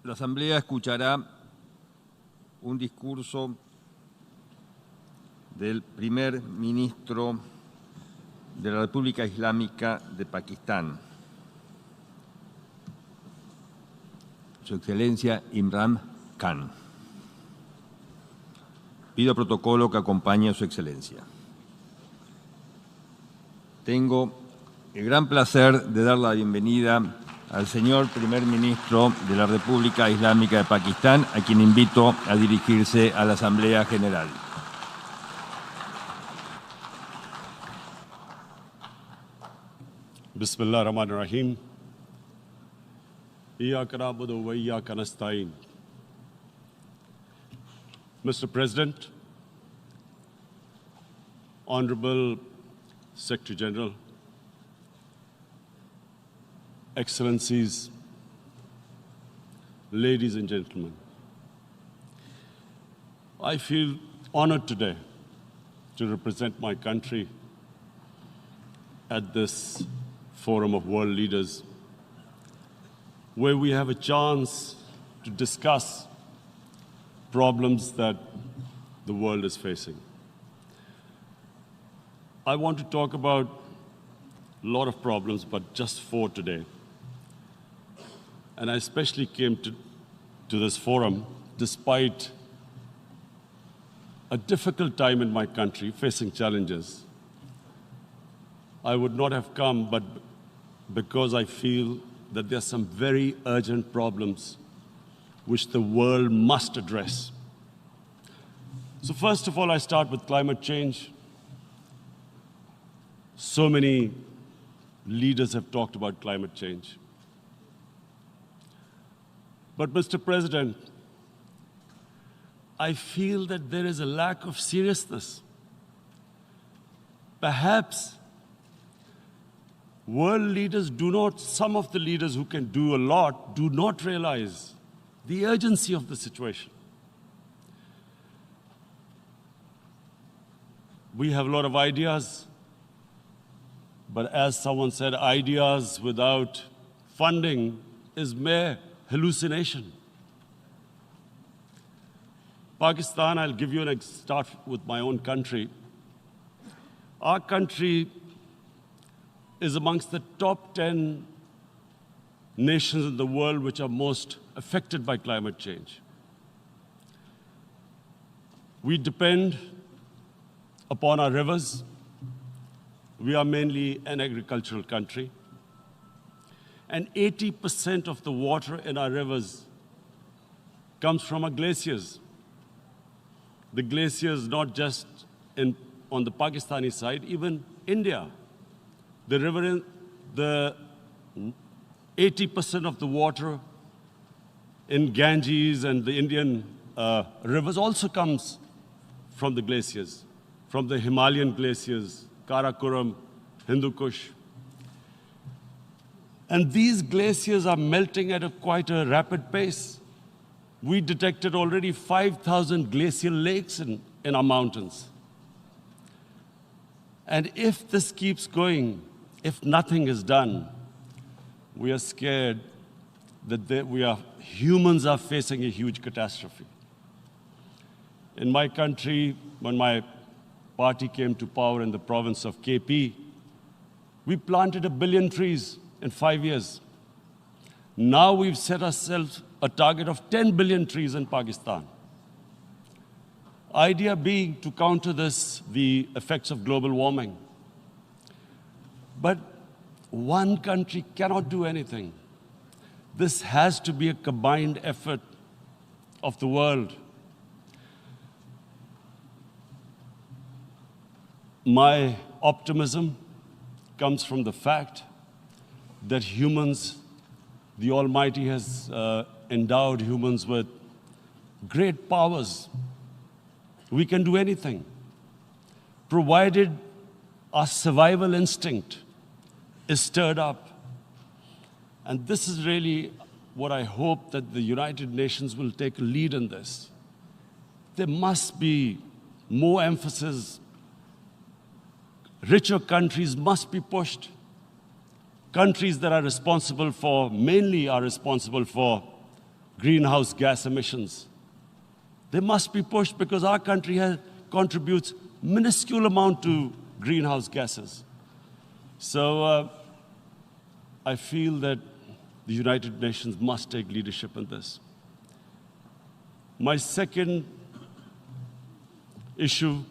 La Asamblea escuchará un discurso del primer ministro de la República Islámica de Pakistán, Su Excelencia Imran Khan. Pido protocolo que acompañe a Su Excelencia. Tengo el gran placer de dar la bienvenida al señor primer ministro de la República Islámica de Pakistán, a quien invito a dirigirse a la Asamblea General. Bismillah ar-Rahman ar-Rahim. Iyyaka na'budu wa iyyaka nasta'in. Mr. President, Honorable Secretary General, Excellencies, ladies and gentlemen, I feel honored today to represent my country at this forum of world leaders, where we have a chance to discuss problems that the world is facing. I want to talk about a lot of problems, but just 4 today. And I especially came to this forum despite a difficult time in my country, facing challenges. I would not have come, but because I feel that there are some very urgent problems which the world must address. So first of all, I start with climate change. So many leaders have talked about climate change. But Mr. President, I feel that there is a lack of seriousness. Perhaps world leaders some of the leaders who can do a lot, do not realize the urgency of the situation. We have a lot of ideas, but as someone said, ideas without funding is mere hallucination. Pakistan, I'll give you start with my own country. Our country is amongst the top 10 nations in the world which are most affected by climate change. We depend upon our rivers. We are mainly an agricultural country. And 80% of the water in our rivers comes from our glaciers. The glaciers, not just on the Pakistani side, even India. The river, the 80% of the water in Ganges and the Indian rivers also comes from the glaciers, from the Himalayan glaciers, Karakoram, Hindu Kush. And these glaciers are melting at quite a rapid pace. We detected already 5,000 glacial lakes in our mountains. And if this keeps going, if nothing is done, we are scared that humans are facing a huge catastrophe. In my country, when my party came to power in the province of KP, we planted 1 billion trees in 5 years. Now we've set ourselves a target of 10 billion trees in Pakistan. Idea being to counter the effects of global warming. But one country cannot do anything. This has to be a combined effort of the world. My optimism comes from the fact that humans, the Almighty has endowed humans with great powers. We can do anything, provided our survival instinct is stirred up. And this is really what I hope that the United Nations will take a lead in this. There must be more emphasis. Richer countries must be pushed. Countries that are responsible for, mainly are responsible for greenhouse gas emissions. They must be pushed because our country contributes minuscule amount to greenhouse gases. So I feel that the United Nations must take leadership in this. My second issue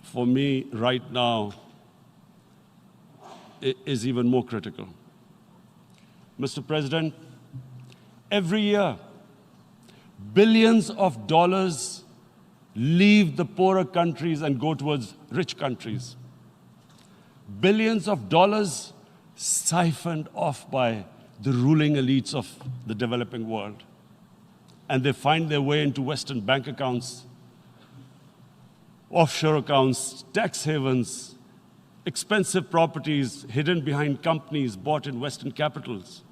for me right now is even more critical. Mr. President, every year, billions of dollars leave the poorer countries and go towards rich countries. Billions of dollars siphoned off by the ruling elites of the developing world. And they find their way into Western bank accounts, offshore accounts, tax havens, expensive properties hidden behind companies bought in Western capitals.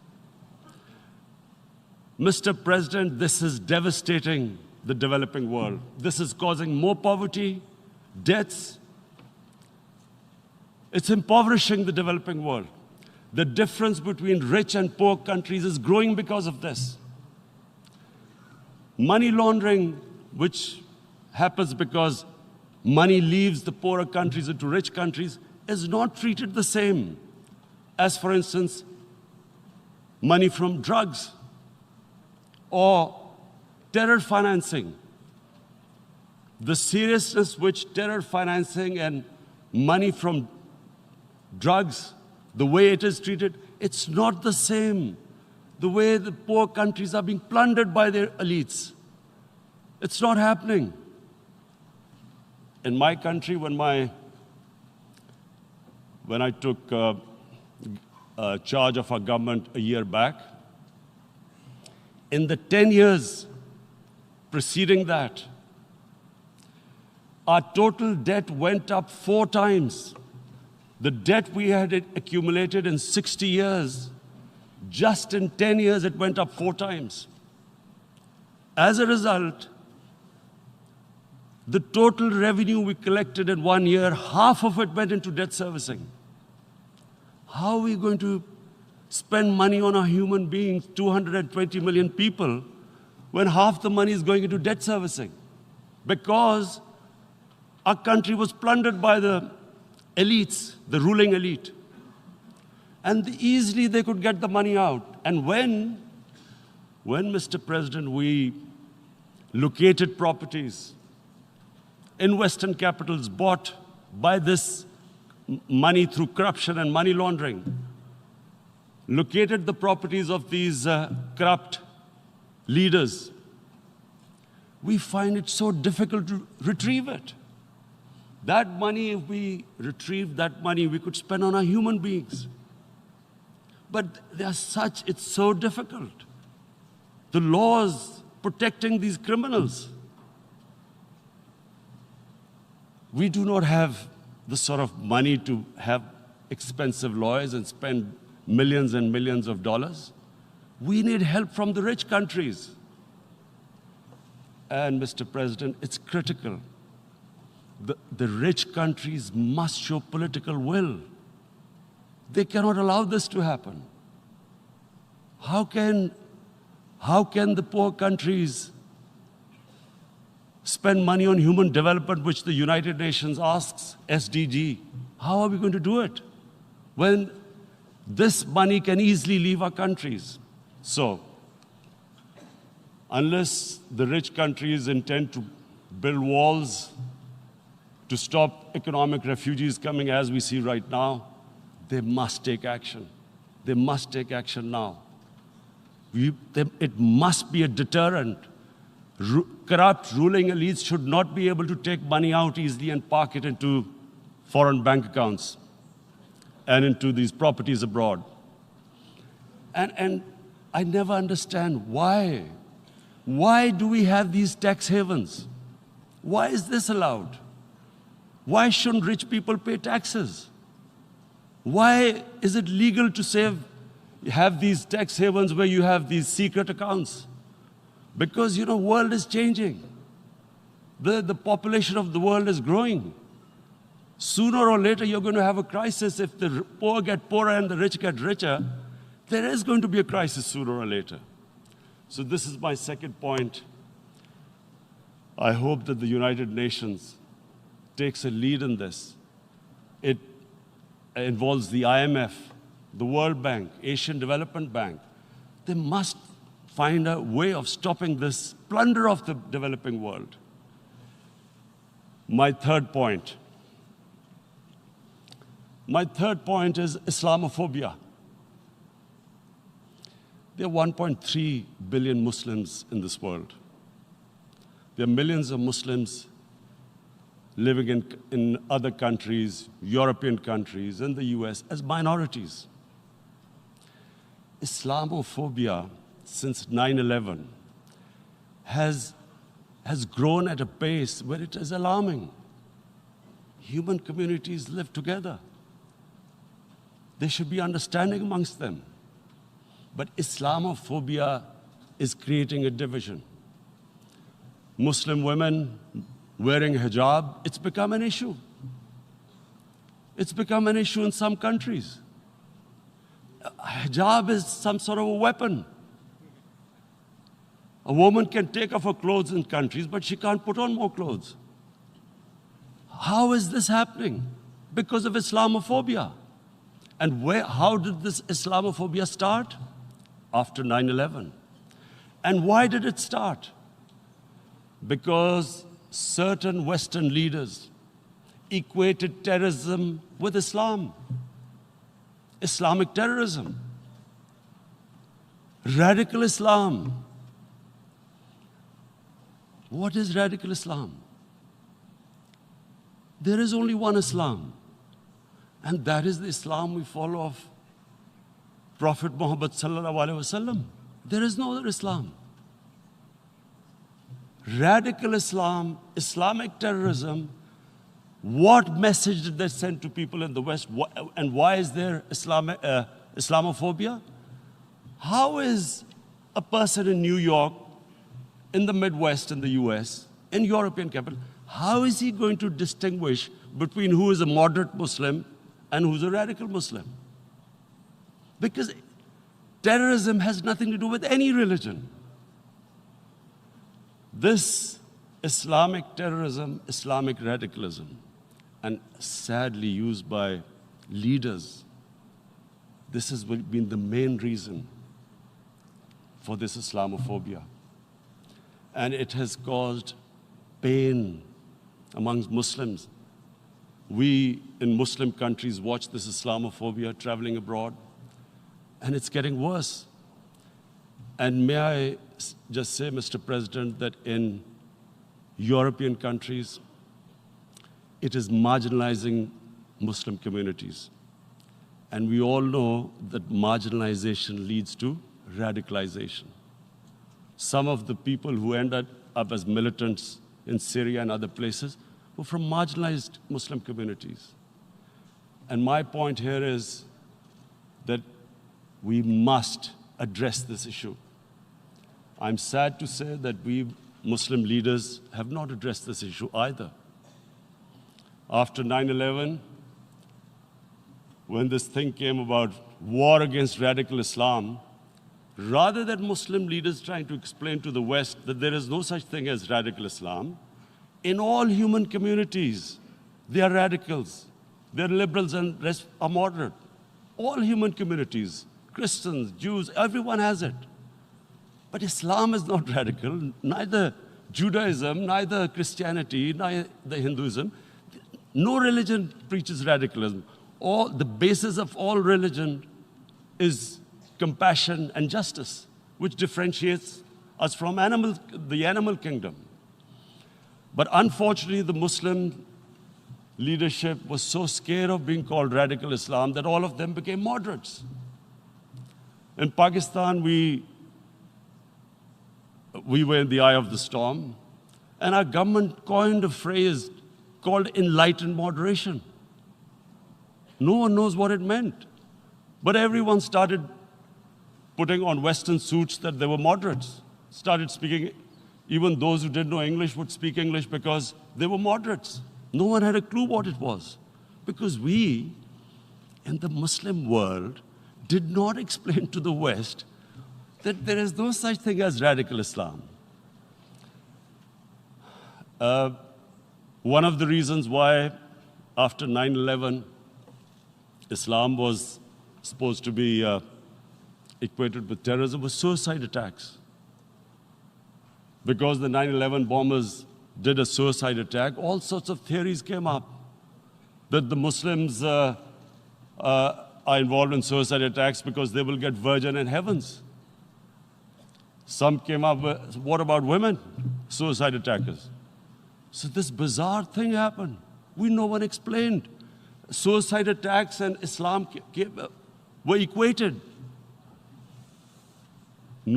Mr. President, this is devastating the developing world. This is causing more poverty, debts. It's impoverishing the developing world. The difference between rich and poor countries is growing because of this. Money laundering, which happens because money leaves the poorer countries into rich countries, is not treated the same as, for instance, money from drugs or terror financing. The seriousness which terror financing and money from drugs, the way it is treated, it's not the same. The way the poor countries are being plundered by their elites. It's not happening. In my country, when I took charge of our government a year back, in the 10 years preceding that, our total debt went up 4 times. The debt we had accumulated in 60 years, just in 10 years, it went up 4 times. As a result, the total revenue we collected in 1 year, half of it went into debt servicing. How are we going to spend money on our human beings, 220 million people, when half the money is going into debt servicing? Because our country was plundered by the elites, the ruling elite. And easily they could get the money out. And when, Mr. President, we located properties in Western capitals bought by this money through corruption and money laundering, located the properties of these corrupt leaders, we find it so difficult to retrieve it. That money, if we retrieved that money, we could spend on our human beings. But it's so difficult. The laws protecting these criminals. We do not have the sort of money to have expensive lawyers and spend millions and millions of dollars. We need help from the rich countries. And Mr. President, it's critical. The rich countries must show political will. They cannot allow this to happen. How can the poor countries spend money on human development, which the United Nations asks, SDG? How are we going to do it when this money can easily leave our countries? So, unless the rich countries intend to build walls to stop economic refugees coming as we see right now, they must take action. They must take action now. It must be a deterrent. Corrupt ruling elites should not be able to take money out easily and park it into foreign bank accounts and into these properties abroad. And I never understand why. Why do we have these tax havens? Why is this allowed? Why shouldn't rich people pay taxes? Why is it legal to have these tax havens where you have these secret accounts? Because, the world is changing. The population of the world is growing. Sooner or later, you're going to have a crisis if the poor get poorer and the rich get richer. there is going to be a crisis sooner or later. So this is my second point. I hope that the United Nations takes a lead in this. It involves the IMF, the World Bank, Asian Development Bank. They must find a way of stopping this plunder of the developing world. My third point is Islamophobia. There are 1.3 billion Muslims in this world. There are millions of Muslims living in other countries, European countries, and the US as minorities. Islamophobia, since 9/11, has grown at a pace where it is alarming. Human communities live together. There should be understanding amongst them. But Islamophobia is creating a division. Muslim women wearing hijab, it's become an issue. It's become an issue in some countries. Hijab is some sort of a weapon. A woman can take off her clothes in countries, but she can't put on more clothes. How is this happening? Because of Islamophobia. And how did this Islamophobia start? After 9/11. And why did it start? Because certain Western leaders equated terrorism with Islam. Islamic terrorism. Radical Islam. What is radical Islam? There is only one Islam, and that is the Islam we follow of Prophet Muhammad sallallahu alaihi wasallam. There is no other Islam. Radical Islam, Islamic terrorism, what message did they send to people in the West? And why is there Islamophobia? How is a person in New York, in the Midwest, in the US, in European capital, how is he going to distinguish between who is a moderate Muslim and who's a radical Muslim? Because terrorism has nothing to do with any religion. This Islamic terrorism, Islamic radicalism, and sadly used by leaders, this has been the main reason for this Islamophobia. And it has caused pain amongst Muslims. We in Muslim countries watch this Islamophobia traveling abroad, and it's getting worse. And may I just say, Mr. President, that in European countries, it is marginalizing Muslim communities. And we all know that marginalization leads to radicalization. Some of the people who ended up as militants in Syria and other places were from marginalized Muslim communities. And my point here is that we must address this issue. I'm sad to say that we Muslim leaders have not addressed this issue either. After 9/11, when this thing came about war against radical Islam, rather than Muslim leaders trying to explain to the West that there is no such thing as radical Islam, in all human communities, they are radicals. They're liberals and rest are moderate. All human communities, Christians, Jews, everyone has it. But Islam is not radical, neither Judaism, neither Christianity, neither Hinduism. No religion preaches radicalism. The basis of all religion is compassion and justice, which differentiates us from the animal kingdom. But unfortunately, the Muslim leadership was so scared of being called radical Islam that all of them became moderates. In Pakistan, we were in the eye of the storm, and our government coined a phrase called enlightened moderation. No one knows what it meant. But everyone started putting on Western suits that they were moderates, started speaking. Even those who didn't know English would speak English because they were moderates. No one had a clue what it was. Because we, in the Muslim world, did not explain to the West that there is no such thing as radical Islam. One of the reasons why after 9/11, Islam was supposed to be equated with terrorism was suicide attacks. Because the 9/11 bombers did a suicide attack, all sorts of theories came up that the Muslims are involved in suicide attacks because they will get virgin in heavens. Some came up with, what about women, suicide attackers? So this bizarre thing happened. No one explained. Suicide attacks and Islam were equated.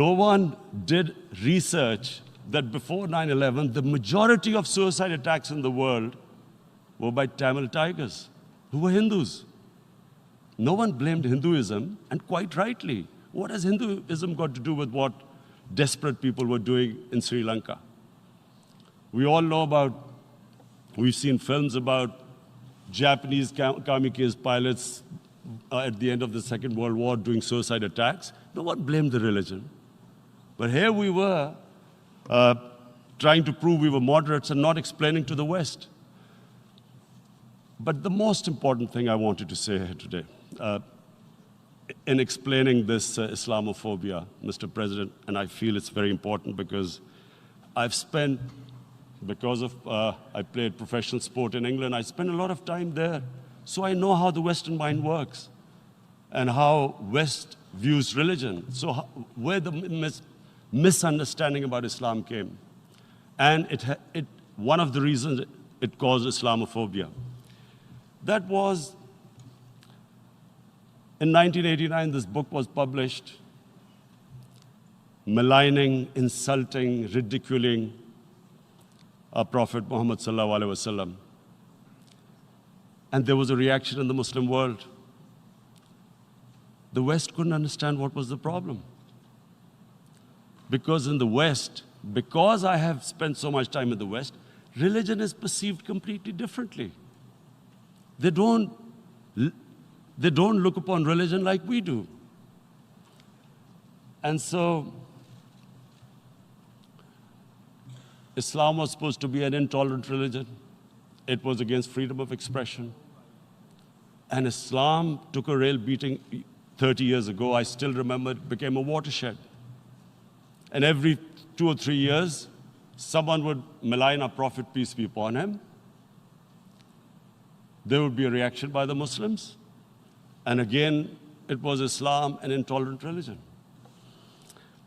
No one did research that before 9/11, the majority of suicide attacks in the world were by Tamil tigers, who were Hindus. No one blamed Hinduism, and quite rightly. What has Hinduism got to do with what desperate people were doing in Sri Lanka? We all know about, we've seen films about Japanese kamikaze pilots at the end of the Second World War doing suicide attacks. No one blamed the religion. But here we were trying to prove we were moderates and not explaining to the West. But the most important thing I wanted to say here today, in explaining this Islamophobia, Mr. President, and I feel it's very important because I've spent, because of I played professional sport in England, I spent a lot of time there. So I know how the Western mind works and how West views religion. So where the misunderstanding about Islam came. And one of the reasons it caused Islamophobia. That was, in 1989, this book was published, maligning, insulting, ridiculing our Prophet Muhammad sallallahu alaihi wasallam. And there was a reaction in the Muslim world. The West couldn't understand what was the problem. Because in the West, because I have spent so much time in the West, religion is perceived completely differently. They don't look upon religion like we do. And so, Islam was supposed to be an intolerant religion. It was against freedom of expression. And Islam took a real beating 30 years ago. I still remember it became a watershed. And every 2 or 3 years, someone would malign our Prophet, peace be upon him. There would be a reaction by the Muslims. And again, it was Islam, an intolerant religion.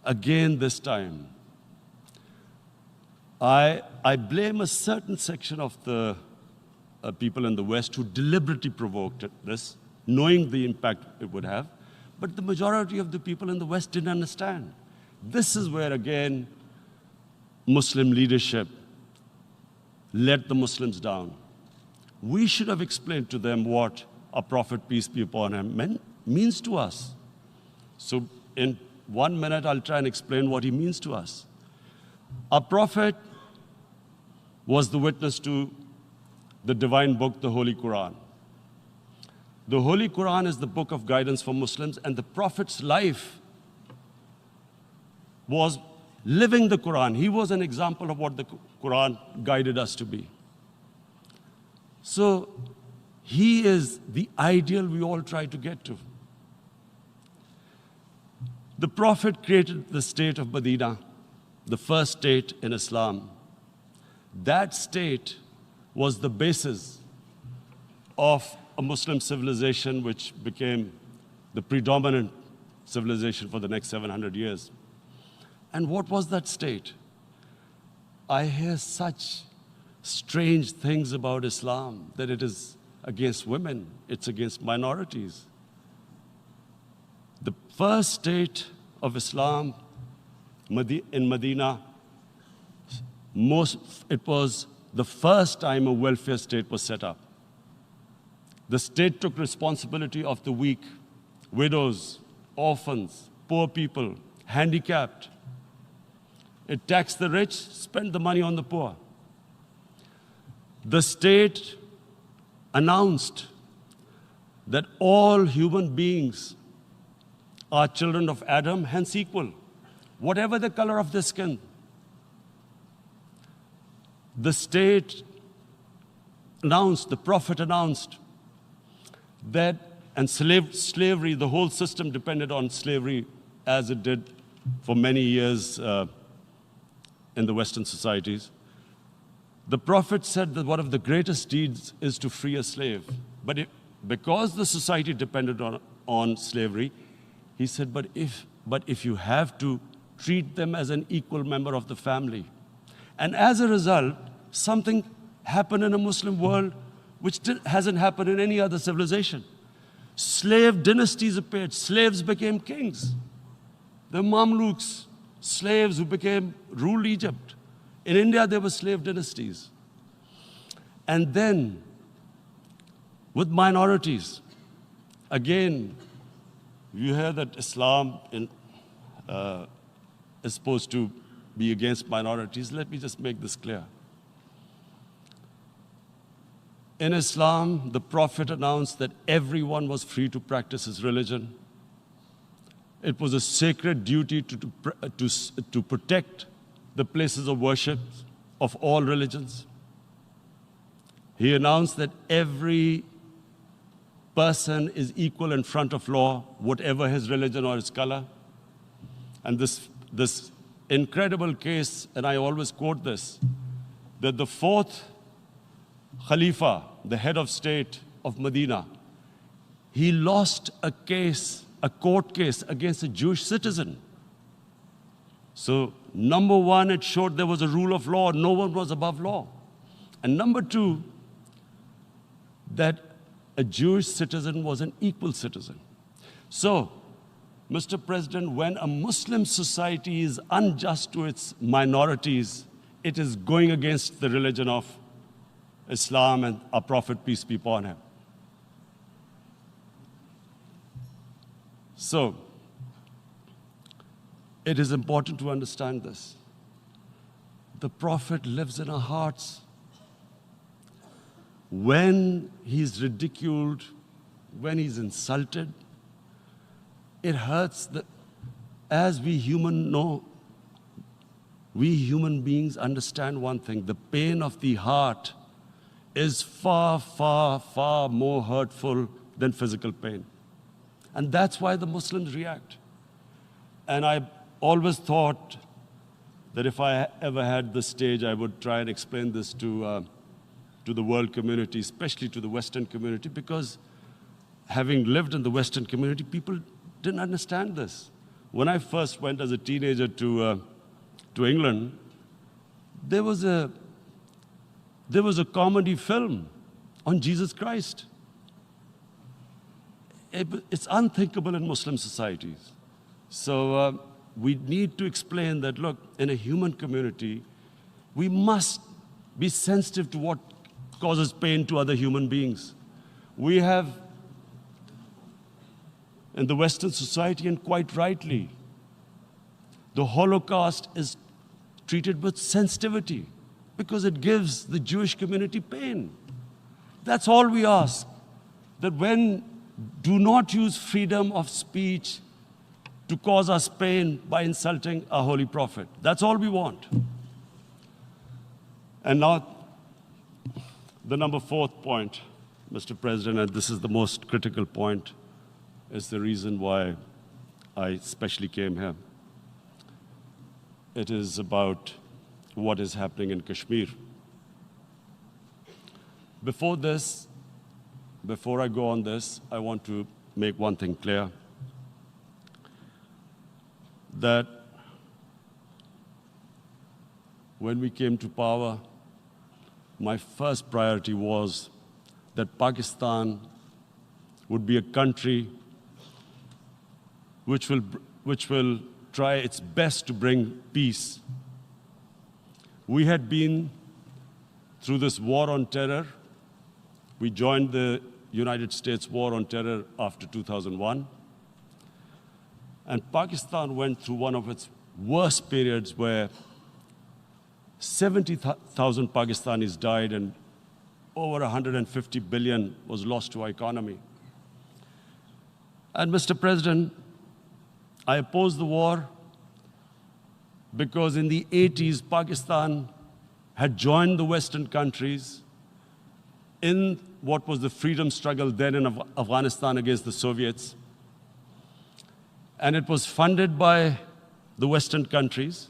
Again, this time, I blame a certain section of the people in the West who deliberately provoked this, knowing the impact it would have. But the majority of the people in the West didn't understand. This is where, again, Muslim leadership let the Muslims down. We should have explained to them what our Prophet, peace be upon him, means to us. So in 1 minute, I'll try and explain what he means to us. Our Prophet was the witness to the divine book, the Holy Quran. The Holy Quran is the book of guidance for Muslims, and the Prophet's life was living the Quran. He was an example of what the Quran guided us to be. So he is the ideal we all try to get to. The Prophet created the state of Medina, the first state in Islam. That state was the basis of a Muslim civilization which became the predominant civilization for the next 700 years. And what was that state? I hear such strange things about Islam, that it is against women, it's against minorities. The first state of Islam in Medina, it was the first time a welfare state was set up. The state took responsibility of the weak, widows, orphans, poor people, handicapped. It taxed the rich, spent the money on the poor. The state announced that all human beings are children of Adam, hence equal, whatever the color of their skin. The state announced, the Prophet announced that, and slavery, the whole system depended on slavery as it did for many years in the Western societies. The Prophet said that one of the greatest deeds is to free a slave. But because the society depended on slavery, he said, but if you have to treat them as an equal member of the family. And as a result, something happened in a Muslim world which hasn't happened in any other civilization. Slave dynasties appeared. Slaves became kings. The Mamluks, slaves who ruled Egypt. In India, there were slave dynasties. And then, with minorities, again, you hear that Islam is supposed to be against minorities. Let me just make this clear. In Islam, the Prophet announced that everyone was free to practice his religion. It was a sacred duty to protect the places of worship of all religions. He announced that every person is equal in front of law, whatever his religion or his color. And this incredible case, and I always quote this, that the fourth Khalifa, the head of state of Medina, he lost a court case against a Jewish citizen. So, number one, it showed there was a rule of law, no one was above law. And number two, that a Jewish citizen was an equal citizen. So, Mr. President, when a Muslim society is unjust to its minorities, it is going against the religion of Islam and our Prophet, peace be upon him. So, it is important to understand this. The Prophet lives in our hearts. When he's ridiculed, when he's insulted, it hurts. As we human beings understand one thing, the pain of the heart is far, far, far more hurtful than physical pain. And that's why the Muslims react. And I always thought that if I ever had the stage, I would try and explain this to the world community, especially to the Western community, because having lived in the Western community, people didn't understand this. When I first went as a teenager to England, there was a comedy film on Jesus Christ. It's unthinkable in Muslim societies. So we need to explain that, look, in a human community, we must be sensitive to what causes pain to other human beings. We have, in the Western society, and quite rightly, the Holocaust is treated with sensitivity because it gives the Jewish community pain. That's all we ask, that do not use freedom of speech to cause us pain by insulting our holy prophet. That's all we want. And now, the number fourth point, Mr. President, and this is the most critical point, is the reason why I especially came here. It is about what is happening in Kashmir. Before I go on this, I want to make one thing clear, that when we came to power, my first priority was that Pakistan would be a country which will try its best to bring peace. We had been through this war on terror. We joined the United States war on terror after 2001. And Pakistan went through one of its worst periods where 70,000 Pakistanis died and over 150 billion was lost to our economy. And Mr. President, I opposed the war because in the 80s, Pakistan had joined the Western countries in what was the freedom struggle then in Afghanistan against the Soviets. And it was funded by the Western countries.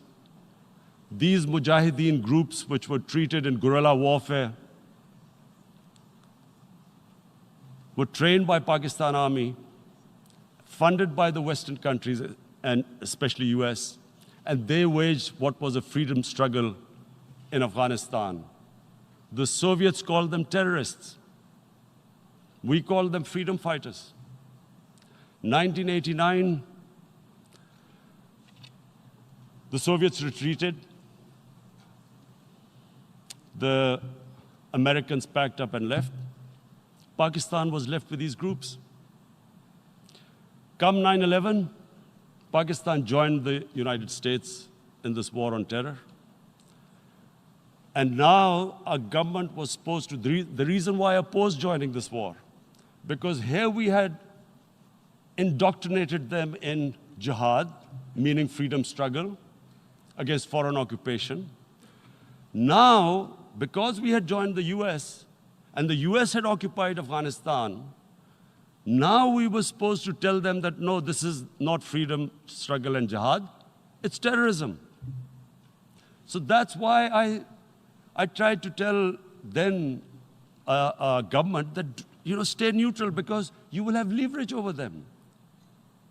These Mujahideen groups, which were treated in guerrilla warfare, were trained by Pakistan Army, funded by the Western countries, and especially US, and they waged what was a freedom struggle in Afghanistan. The Soviets called them terrorists. We called them freedom fighters. 1989, the Soviets retreated. The Americans packed up and left. Pakistan was left with these groups. Come 9/11, Pakistan joined the United States in this war on terror. And now our government was supposed to, the reason why I opposed joining this war, because here we had indoctrinated them in jihad, meaning freedom struggle against foreign occupation. Now, because we had joined the US, and the US had occupied Afghanistan, now we were supposed to tell them that, no, this is not freedom struggle and jihad, it's terrorism. So that's why I tried to tell then government that, stay neutral because you will have leverage over them.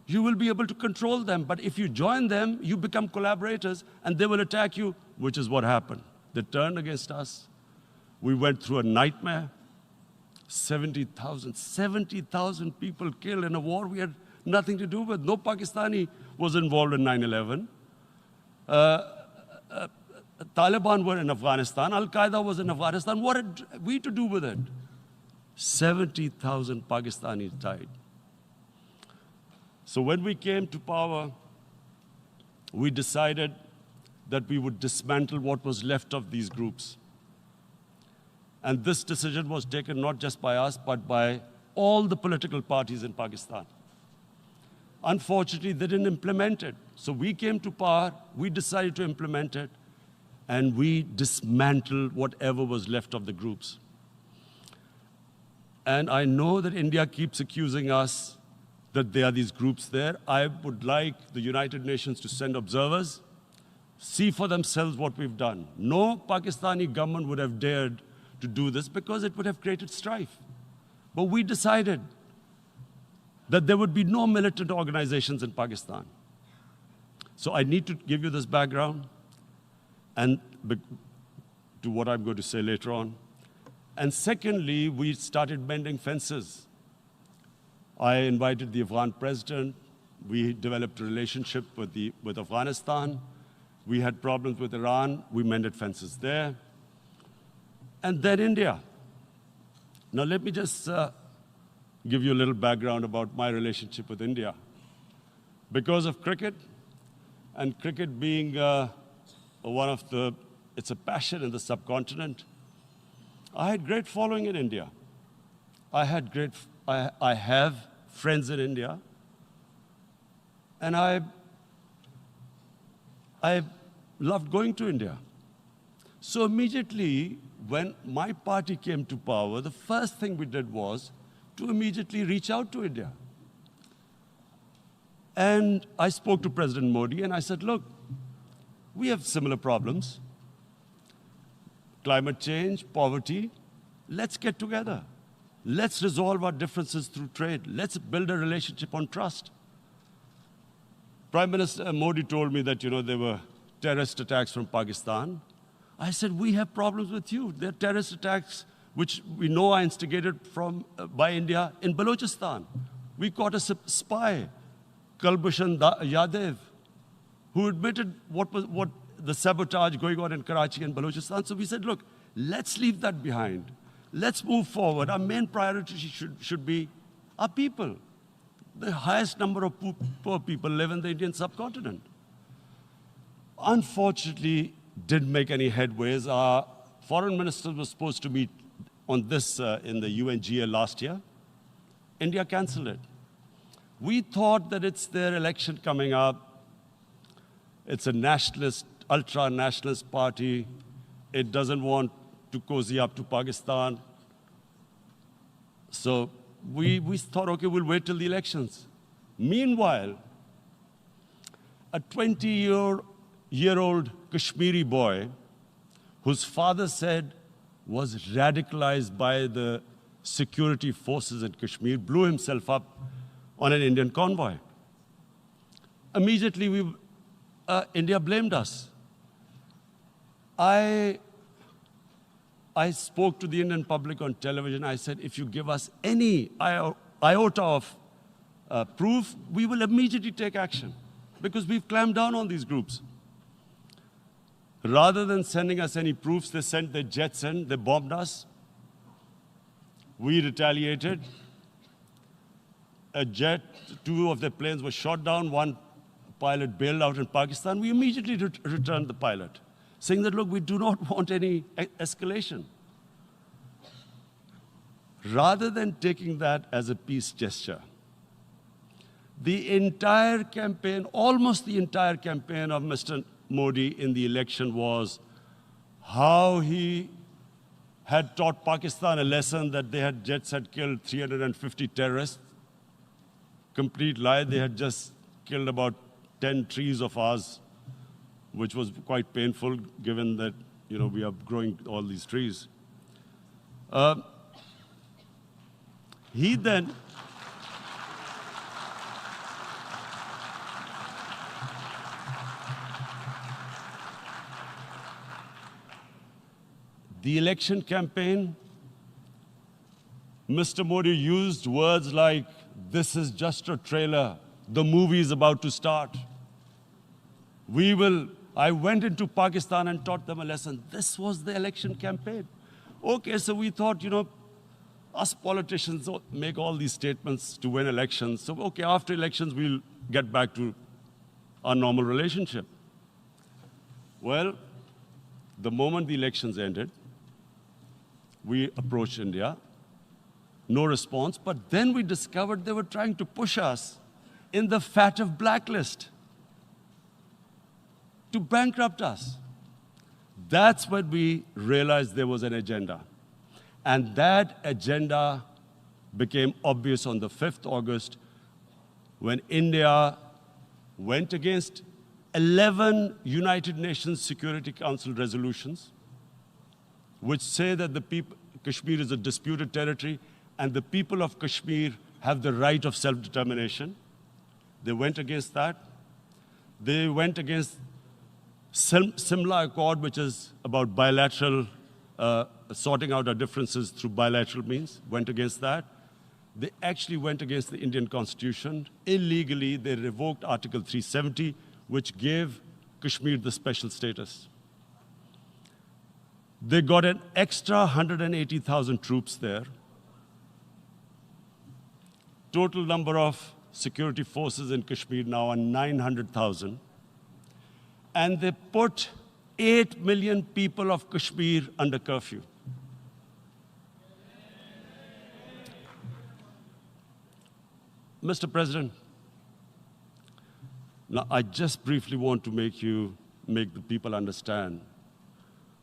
You will be able to control them. But if you join them, you become collaborators and they will attack you, which is what happened. They turned against us. We went through a nightmare. 70,000 people killed in a war we had nothing to do with. No Pakistani was involved in 9/11. Taliban were in Afghanistan. Al-Qaeda was in Afghanistan. What had we to do with it? 70,000 Pakistanis died. So when we came to power, we decided that we would dismantle what was left of these groups. And this decision was taken not just by us, but by all the political parties in Pakistan. Unfortunately, they didn't implement it. So we came to power, we decided to implement it, and we dismantled whatever was left of the groups. And I know that India keeps accusing us that there are these groups there. I would like the United Nations to send observers, see for themselves what we've done. No Pakistani government would have dared to do this because it would have created strife. But we decided that there would be no militant organizations in Pakistan. So I need to give you this background and to what I'm going to say later on. And secondly, we started mending fences. I invited the Afghan president. We developed a relationship with Afghanistan. We had problems with Iran. We mended fences there. And then India. Now let me just give you a little background about my relationship with India. Because of cricket, and cricket being it's a passion in the subcontinent, I had great following in India. I have friends in India, and I loved going to India. So immediately, when my party came to power, the first thing we did was to immediately reach out to India. And I spoke to President Modi, and I said, look, we have similar problems. Climate change, poverty, let's get together. Let's resolve our differences through trade. Let's build a relationship on trust. Prime Minister Modi told me that, there were terrorist attacks from Pakistan. I said, we have problems with you. There are terrorist attacks which we know are instigated by India in Balochistan. We caught a spy, Kulbhushan Yadav, who admitted what the sabotage going on in Karachi and Balochistan. So we said, look, let's leave that behind. Let's move forward. Our main priority should be our people. The highest number of poor people live in the Indian subcontinent. Unfortunately, didn't make any headways. Our foreign ministers were supposed to meet on this in the UNGA last year. India canceled it. We thought that it's their election coming up. It's a nationalist, ultra-nationalist party. It doesn't want to cozy up to Pakistan. So we thought, okay, we'll wait till the elections. Meanwhile, a 20-year-old Kashmiri boy, whose father said was radicalized by the security forces in Kashmir, blew himself up on an Indian convoy. Immediately, India blamed us. I spoke to the Indian public on television. I said, if you give us any iota of proof, we will immediately take action, because we've clamped down on these groups. Rather than sending us any proofs, they sent their jets in, they bombed us. We retaliated. A jet, 2 of their planes were shot down, 1 pilot bailed out in Pakistan. We immediately returned the pilot, saying that, look, we do not want any escalation. Rather than taking that as a peace gesture, the entire campaign, almost the entire campaign of Mr. Modi in the election was how he had taught Pakistan a lesson that jets had killed 350 terrorists. Complete lie. They had just killed about 10 trees of ours, which was quite painful given that, we are growing all these trees. He then the election campaign, Mr. Modi used words like, this is just a trailer. The movie is about to start. I went into Pakistan and taught them a lesson. This was the election campaign. Okay, so we thought, us politicians make all these statements to win elections. So, okay, after elections, we'll get back to our normal relationship. Well, the moment the elections ended, we approached India. No response, but then we discovered they were trying to push us in the FATF blacklist to bankrupt us. That's when we realized there was an agenda. And that agenda became obvious on the 5th August when India went against 11 United Nations Security Council resolutions, which say that Kashmir is a disputed territory and the people of Kashmir have the right of self-determination. They went against that. They went against Simla Accord, which is about bilateral, sorting out our differences through bilateral means, went against that. They actually went against the Indian Constitution. Illegally, they revoked Article 370, which gave Kashmir the special status. They got an extra 180,000 troops there. Total number of security forces in Kashmir now are 900,000. And they put 8 million people of Kashmir under curfew. Mr. President, now I just briefly want to make the people understand,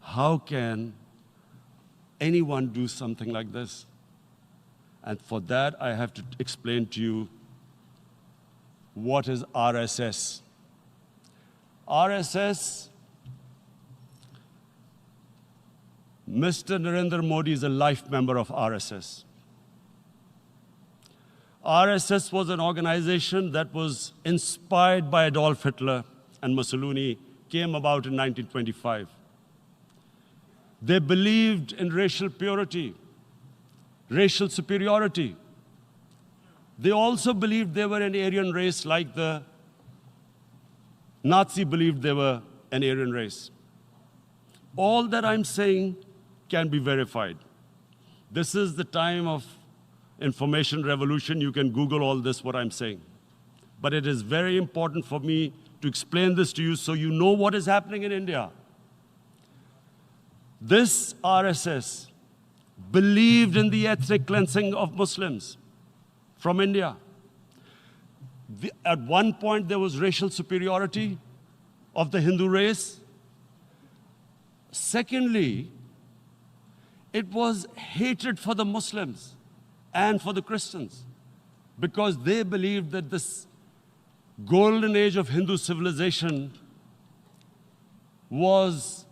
how can anyone do something like this? And for that, I have to explain to you what is RSS. RSS, Mr. Narendra Modi is a life member of RSS. RSS was an organization that was inspired by Adolf Hitler and Mussolini, came about in 1925. They believed in racial purity, racial superiority. They also believed they were an Aryan race like the Nazi believed they were an Aryan race. All that I'm saying can be verified. This is the time of information revolution. You can Google all this, what I'm saying. But it is very important for me to explain this to you so you know what is happening in India. This RSS believed in the ethnic cleansing of Muslims from India. At one point, there was racial superiority of the Hindu race. Secondly, it was hatred for the Muslims and for the Christians, because they believed that this golden age of Hindu civilization was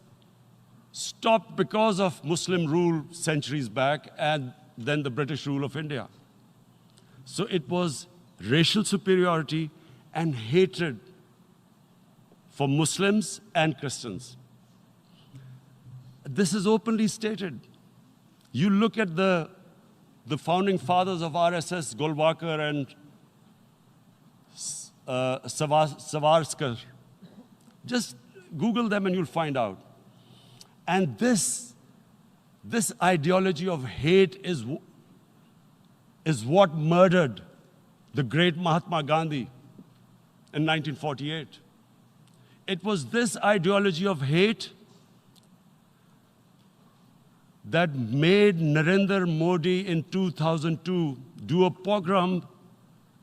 stopped because of Muslim rule centuries back and then the British rule of India. So it was racial superiority and hatred for Muslims and Christians. This is openly stated. You look at the founding fathers of RSS, Golwalkar and Savarkar. Just Google them and you'll find out. And this ideology of hate is what murdered the great Mahatma Gandhi in 1948. It was this ideology of hate that made Narendra Modi in 2002 do a pogrom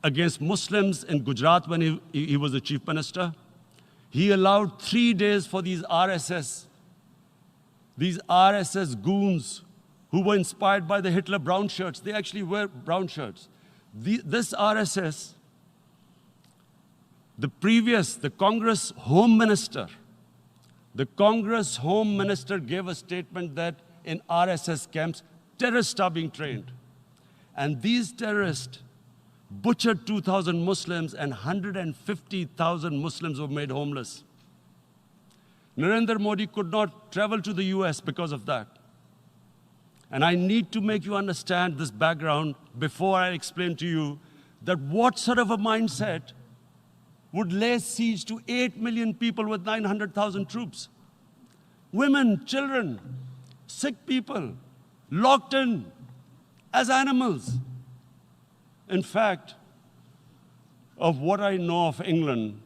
against Muslims in Gujarat when he was the chief minister. He allowed 3 days for these RSS goons who were inspired by the Hitler brown shirts. They actually wear brown shirts. This RSS, the Congress Home Minister gave a statement that in RSS camps, terrorists are being trained. And these terrorists butchered 2,000 Muslims and 150,000 Muslims were made homeless. Narendra Modi could not travel to the US because of that. And I need to make you understand this background before I explain to you that what sort of a mindset would lay siege to 8 million people with 900,000 troops. Women, children, sick people, locked in as animals. In fact, of what I know of England,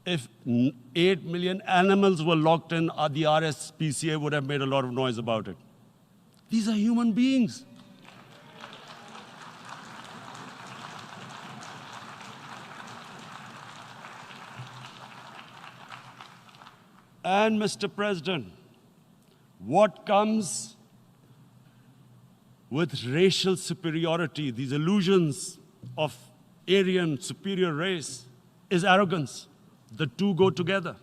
if 8 million animals were locked in, the RSPCA would have made a lot of noise about it. These are human beings. And Mr. President, what comes with racial superiority, these illusions of Aryan superior race, is arrogance. The two go together.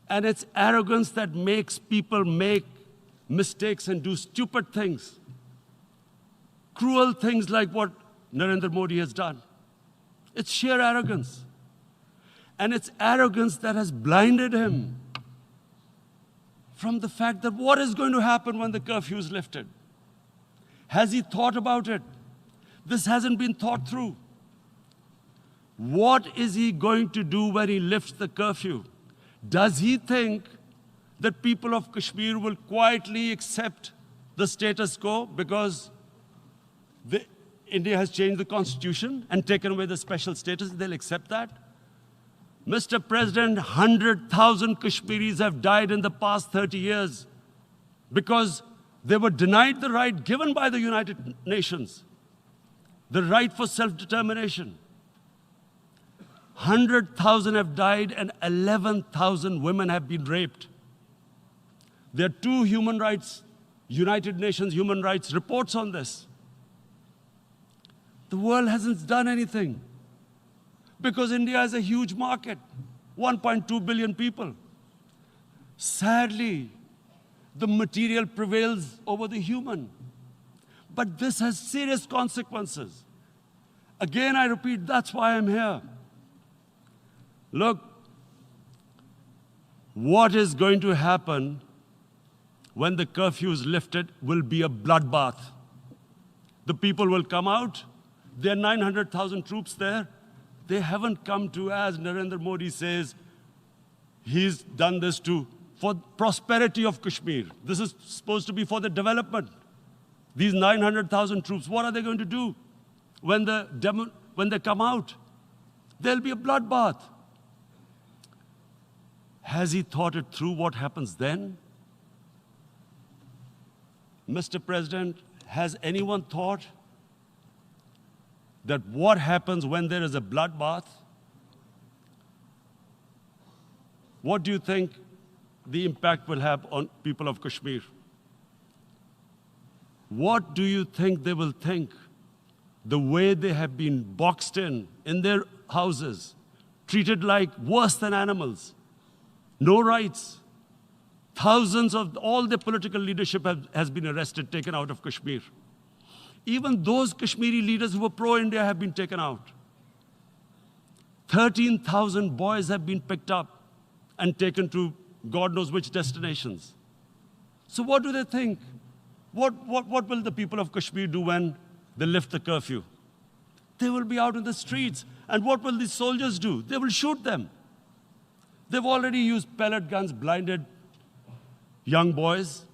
And it's arrogance that makes people make mistakes and do stupid things. Cruel things like what Narendra Modi has done. It's sheer arrogance. And it's arrogance that has blinded him from the fact that what is going to happen when the curfew is lifted. Has he thought about it? This hasn't been thought through. What is he going to do when he lifts the curfew? Does he think that people of Kashmir will quietly accept the status quo because India has changed the constitution and taken away the special status? They'll accept that? Mr. President, 100,000 Kashmiris have died in the past 30 years because they were denied the right given by the United Nations, the right for self-determination. 100,000 have died and 11,000 women have been raped. There are 2 human rights, United Nations human rights reports on this. The world hasn't done anything because India is a huge market, 1.2 billion people. Sadly, the material prevails over the human. But this has serious consequences. Again, I repeat, that's why I'm here. Look, what is going to happen when the curfew is lifted will be a bloodbath. The people will come out. There are 900,000 troops there. They haven't come to, as Narendra Modi says, he's done this for prosperity of Kashmir. This is supposed to be for the development. These 900,000 troops, what are they going to do when they come out? There'll be a bloodbath. Has he thought it through what happens then? Mr. President, has anyone thought that what happens when there is a bloodbath? What do you think the impact will have on people of Kashmir? What do you think they will think? The way they have been boxed in their houses, treated like worse than animals, no rights. Thousands of all the political leadership has been arrested, taken out of Kashmir. Even those Kashmiri leaders who were pro-India have been taken out. 13,000 boys have been picked up and taken to God knows which destinations. So what do they think? What will the people of Kashmir do when they lift the curfew? They will be out in the streets. And what will these soldiers do? They will shoot them. They've already used pellet guns, blinded young boys.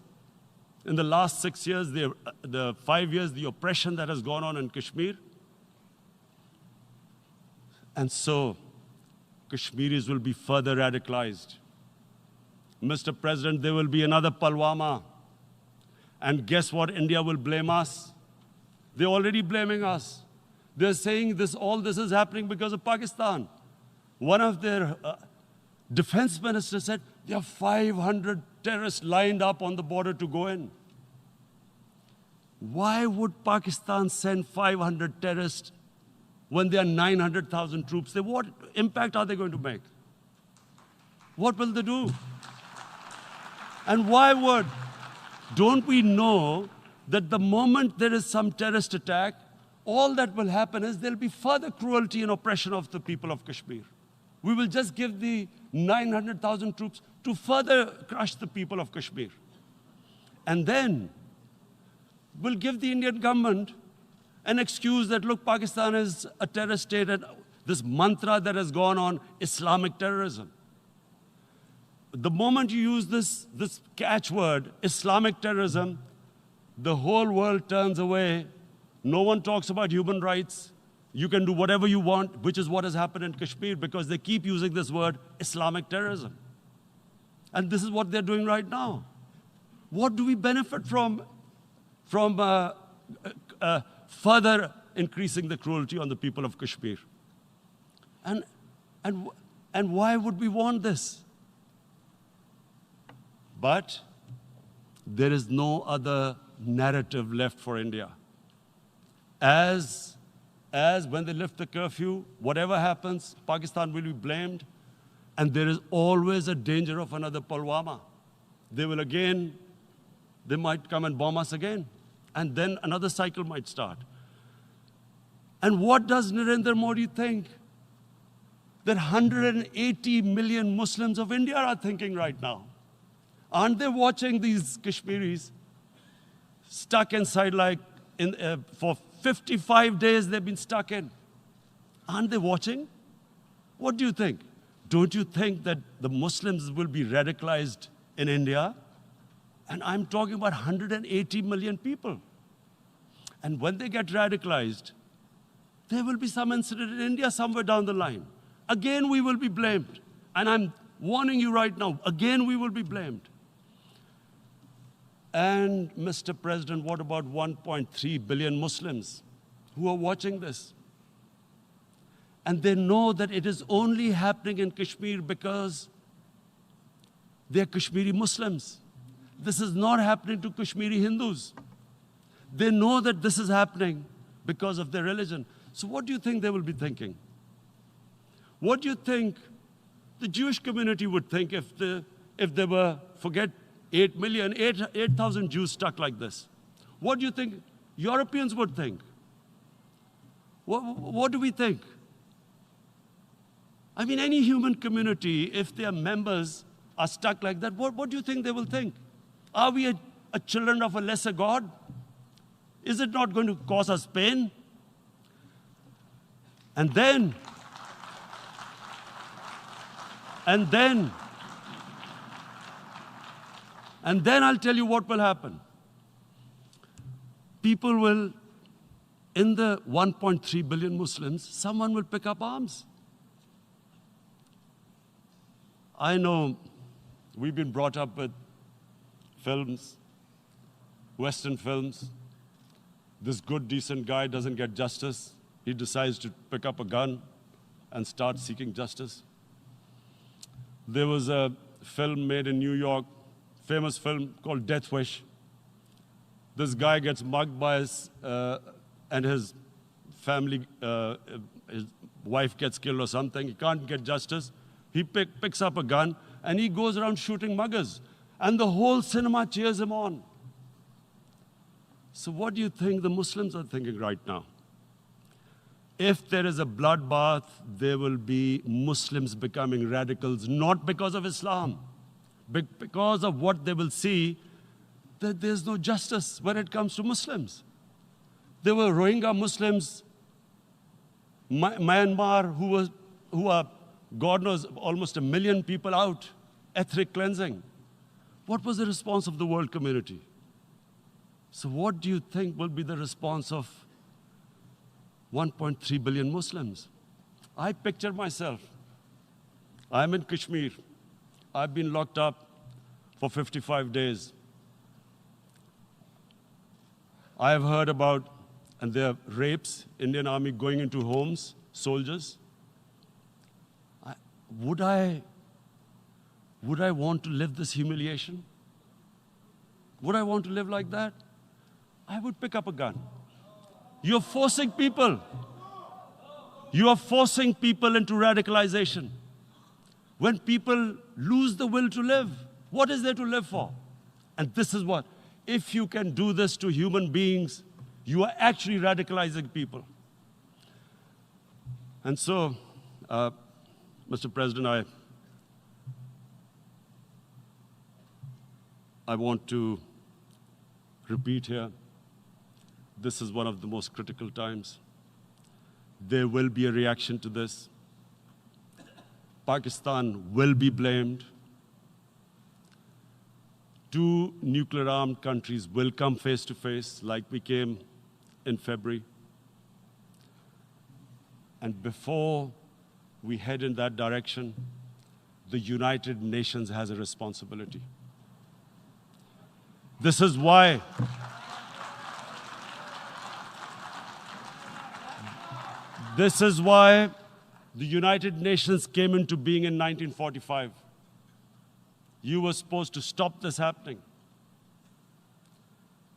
In the last 6 years, the 5 years, the oppression that has gone on in Kashmir. And so, Kashmiris will be further radicalized. Mr. President, there will be another Pulwama. And guess what? India will blame us. They're already blaming us. They're saying all this is happening because of Pakistan. One of their defense ministers said, there are 500 terrorists lined up on the border to go in. Why would Pakistan send 500 terrorists when there are 900,000 troops? What impact are they going to make? What will they do? And why would? Don't we know that the moment there is some terrorist attack, all that will happen is there'll be further cruelty and oppression of the people of Kashmir. We will just give the 900,000 troops to further crush the people of Kashmir. And then we'll give the Indian government an excuse that, look, Pakistan is a terrorist state, and this mantra that has gone on, Islamic terrorism. The moment you use this catchword, Islamic terrorism, the whole world turns away. No one talks about human rights. You can do whatever you want, which is what has happened in Kashmir, because they keep using this word, Islamic terrorism. And this is what they're doing right now. What do we benefit from further increasing the cruelty on the people of Kashmir? And why would we want this? But there is no other narrative left for India. As when they lift the curfew, whatever happens, Pakistan will be blamed, and there is always a danger of another Pulwama. They might come and bomb us again, and then another cycle might start. And what does Narendra Modi think? That 180 million Muslims of India are thinking right now. Aren't they watching these Kashmiris stuck inside for 55 days they've been stuck in? Aren't they watching? What do you think? Don't you think that the Muslims will be radicalized in India? And I'm talking about 180 million people. And when they get radicalized, there will be some incident in India somewhere down the line. Again, we will be blamed. And I'm warning you right now, again, we will be blamed. And Mr. President, what about 1.3 billion Muslims who are watching this? And they know that it is only happening in Kashmir because they're Kashmiri Muslims. This is not happening to Kashmiri Hindus. They know that this is happening because of their religion. So what do you think they will be thinking? What do you think the Jewish community would think if there were, forget 8,000 Jews stuck like this? What do you think Europeans would think? What do we think? I mean, any human community, if their members are stuck like that, what do you think they will think? Are we a children of a lesser God? Is it not going to cause us pain? And then I'll tell you what will happen. People will, in the 1.3 billion Muslims, someone will pick up arms. I know we've been brought up with films, Western films. This good, decent guy doesn't get justice. he decides to pick up a gun and start seeking justice. There was a film made in New York, famous film called Death Wish. This guy gets mugged by and his family, his wife gets killed or something. He can't get justice. He picks up a gun and he goes around shooting muggers. And the whole cinema cheers him on. So what do you think the Muslims are thinking right now? If there is a bloodbath, there will be Muslims becoming radicals, not because of Islam, but because of what they will see, that there's no justice when it comes to Muslims. There were Rohingya Muslims, Myanmar, who are, God knows, almost 1 million people out, ethnic cleansing. What was the response of the world community? So what do you think will be the response of 1.3 billion Muslims? I picture myself. I'm in Kashmir. I've been locked up for 55 days. I have heard about, and there are rapes, Indian Army going into homes, soldiers. Would I want to live this humiliation? Would I want to live like that? I would pick up a gun. You're forcing people. You are forcing people into radicalization. When people lose the will to live, what is there to live for? And this is what, if you can do this to human beings, you are actually radicalizing people. And so, Mr. President, I want to repeat here, this is one of the most critical times. There will be a reaction to this. Pakistan will be blamed. 2 nuclear-armed countries will come face to face like we came in February. And before we head in that direction, the United Nations has a responsibility. This is why the United Nations came into being in 1945. You were supposed to stop this happening.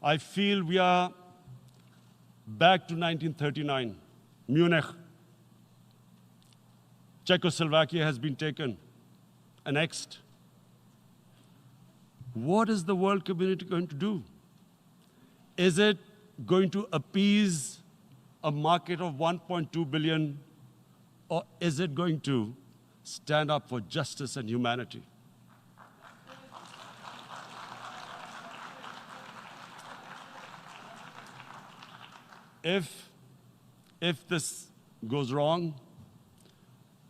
I feel we are back to 1939, Munich. Czechoslovakia has been taken, annexed. What is the world community going to do? Is it going to appease a market of 1.2 billion, or is it going to stand up for justice and humanity? If this goes wrong,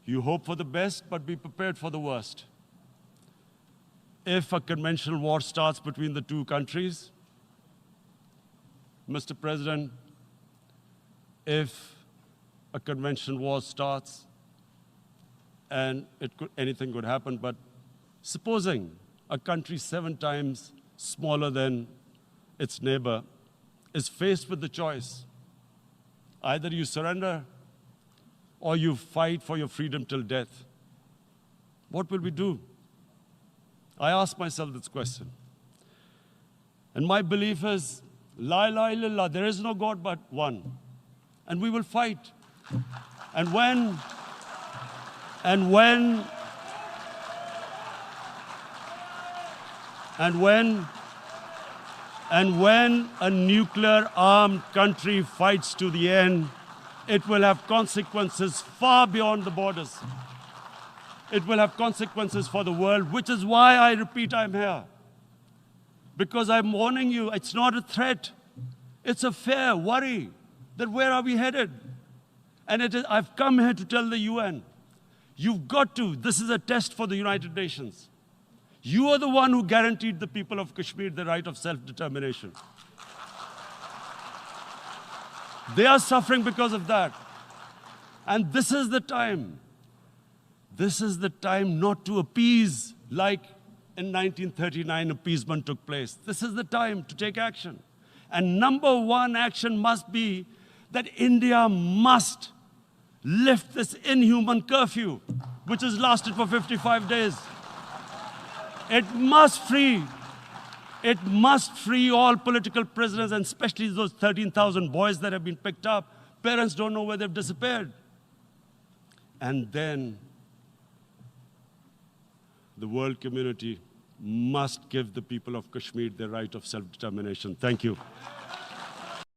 you hope for the best, but be prepared for the worst. If a conventional war starts between the 2 countries, Mr. President, if a conventional war starts, and anything could happen, but supposing a country 7 times smaller than its neighbor is faced with the choice, either you surrender or you fight for your freedom till death, what will we do? I ask myself this question. And my belief is, La ilaha illallah, there is no God but one. And we will fight. And when a nuclear-armed country fights to the end, it will have consequences far beyond the borders. It will have consequences for the world, which is why I repeat I'm here. Because I'm warning you, it's not a threat. It's a fair worry that where are we headed? And I've come here to tell the UN, you've got to, this is a test for the United Nations. You are the one who guaranteed the people of Kashmir the right of self-determination. They are suffering because of that. And this is the time. This is the time not to appease like in 1939 appeasement took place. This is the time to take action. And number 1 action must be that India must lift this inhuman curfew, which has lasted for 55 days. It must free all political prisoners, and especially those 13,000 boys that have been picked up. Parents don't know where they've disappeared. And then the world community must give the people of Kashmir the right of self-determination. Thank you.